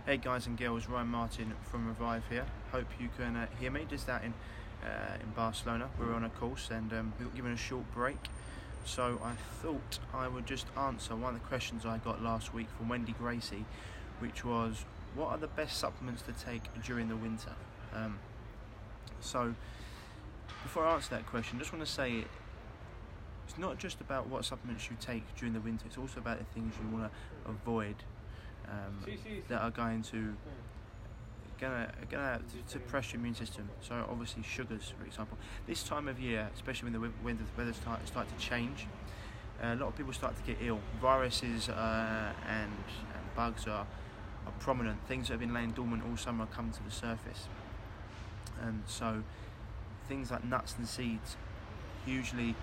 Hey guys and girls, Ryan Martin from Revive here. Hope you can hear me. Just out in Barcelona, we're on a course and we got given a short break. So I thought I would just answer one of the questions I got last week from Wendy Gracey, which was, what are the best supplements to take during the winter? So before I answer that question, I just want to say it's not just about what supplements you take during the winter, it's also about the things you want to avoid that are going to suppress your immune system. So obviously sugars, for example. This time of year, especially when the weather starts to change, a lot of people start to get ill. Viruses and bugs are prominent. Things that have been laying dormant all summer come to the surface. And so things like nuts and seeds hugely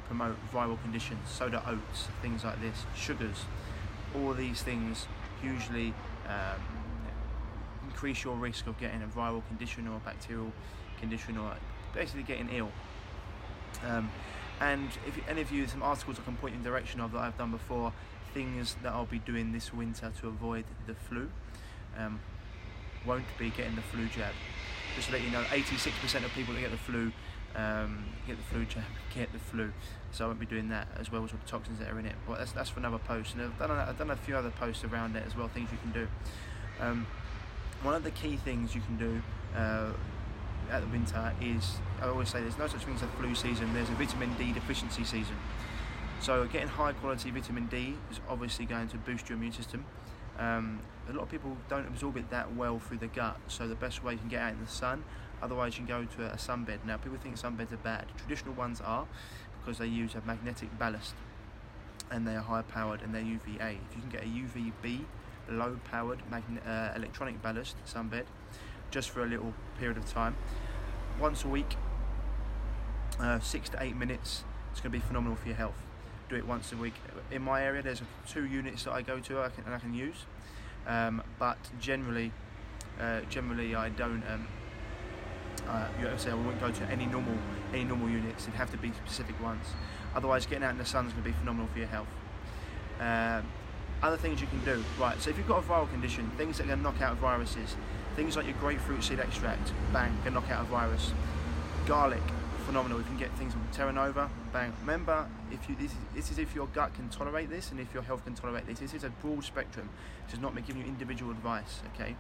promote viral conditions. Soda oats, things like this, sugars, all these things hugely increase your risk of getting a viral condition or a bacterial condition, or basically getting ill. And if any of you, some articles I can point in the direction of that I've done before, things that I'll be doing this winter to avoid the flu. Won't be getting the flu jab. Just to let you know, 86% of people that get the flu jab get the flu. So I won't be doing that, as well as all the toxins that are in it. But that's for another post. And I've done a few other posts around it as well, things you can do. One of the key things you can do at the winter is, I always say there's no such thing as a flu season, there's a vitamin D deficiency season. So getting high quality vitamin D is obviously going to boost your immune system. A lot of people don't absorb it that well through the gut, so the best way you can get out in the sun, otherwise you can go to a sunbed. Now people think sunbeds are bad. Traditional ones are, because they use a magnetic ballast and they are high powered and they're UVA. If you can get a UVB, low powered electronic ballast sunbed, just for a little period of time, once a week, 6 to 8 minutes, it's going to be phenomenal for your health. Do it once a week. In my area there's 2 units that I go to and I can use, but generally I don't I won't go to any normal units. It'd have to be specific ones, otherwise getting out in the sun is going to be phenomenal for your health. Other things you can do, right, so if you've got a viral condition, things that can knock out viruses, things like your grapefruit seed extract, bang, can knock out a virus. Garlic, phenomenal. You can get things from Terra Nova, bang. Remember, this is if your gut can tolerate this and if your health can tolerate this. This is a broad spectrum. It does not giving you individual advice, okay?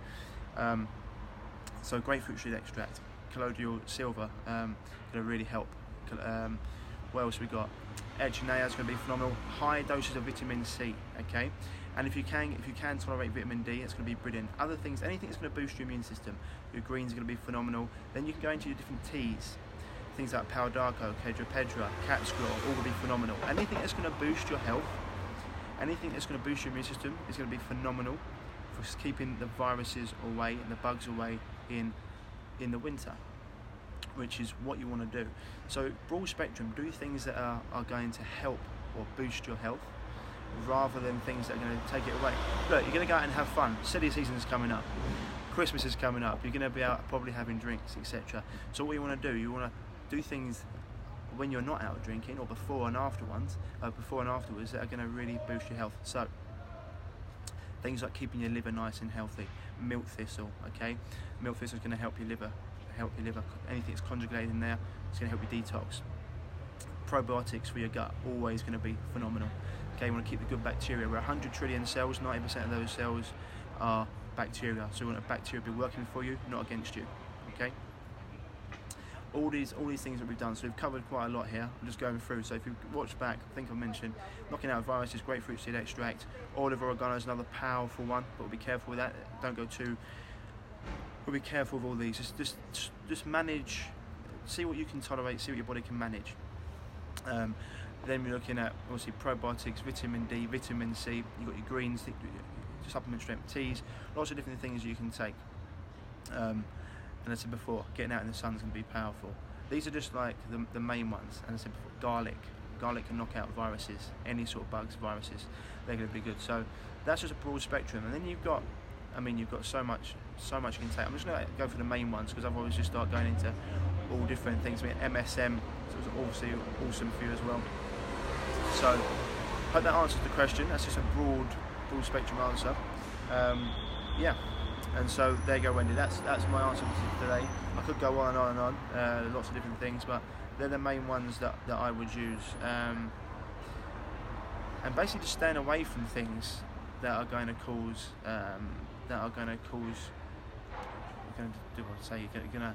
So grapefruit seed extract, colloidal silver, going to really help. What else we got? Echinacea is going to be phenomenal. High doses of vitamin C, okay? And if you can tolerate vitamin D, it's going to be brilliant. Other things, anything that's going to boost your immune system, your greens are going to be phenomenal. Then you can go into your different teas. Things like Palo d'Arco, Pedra, cat's claw, all will be phenomenal. Anything that's going to boost your health, anything that's going to boost your immune system is going to be phenomenal for keeping the viruses away and the bugs away in the winter, which is what you want to do. So broad spectrum, do things that are going to help or boost your health, rather than things that are going to take it away. Look, you're going to go out and have fun. Silly season is coming up. Christmas is coming up. You're going to be out probably having drinks, etc. So what you want to do, you want to do things when you're not out drinking, or before and afterwards that are going to really boost your health. So things like keeping your liver nice and healthy. Milk thistle, okay? Milk thistle is going to help your liver. Anything that's conjugated in there, it's going to help you detox. Probiotics for your gut, always going to be phenomenal. Okay, you want to keep the good bacteria. We're 100 trillion cells, 90% of those cells are bacteria. So you want a bacteria to be working for you, not against you. Okay. All these things that we've done, so we've covered quite a lot here. I'm just going through. So if you watch back, I think I mentioned knocking out viruses, grapefruit seed extract, olive oregano is another powerful one, but we'll be careful with that. Don't go too. We'll be careful with all these. Just manage. See what you can tolerate. See what your body can manage. Then we're looking at obviously probiotics, vitamin D, vitamin C. You've got your greens, supplement strength teas, lots of different things you can take. And as I said before, getting out in the sun is going to be powerful. These are just like the main ones. And as I said before, garlic can knock out viruses, any sort of bugs, viruses. They're going to be good. So that's just a broad spectrum. And then you've got so much you can take. I'm just going to go for the main ones, because otherwise just start going into all different things. I mean, MSM is obviously awesome for you as well. So hope that answers the question. That's just a broad spectrum answer. yeah, and so there you go, Wendy. That's my answer for today. I could go on and on and on, lots of different things, but they're the main ones that I would use. And basically just staying away from things that are going to cause you're going to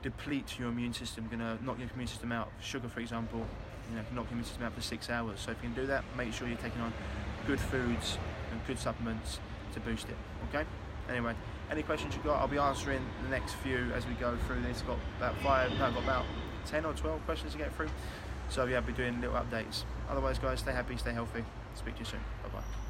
deplete your immune system, going to knock your immune system out. Sugar, for example, can knock your immune system out for 6 hours. So if you can do that, make sure you're taking on good foods and good supplements to boost it. Okay. Anyway, any questions you've got, I'll be answering the next few as we go through this. I've got about 10 or 12 questions to get through. So yeah, I'll be doing little updates. Otherwise, guys, stay happy, stay healthy. Speak to you soon. Bye bye.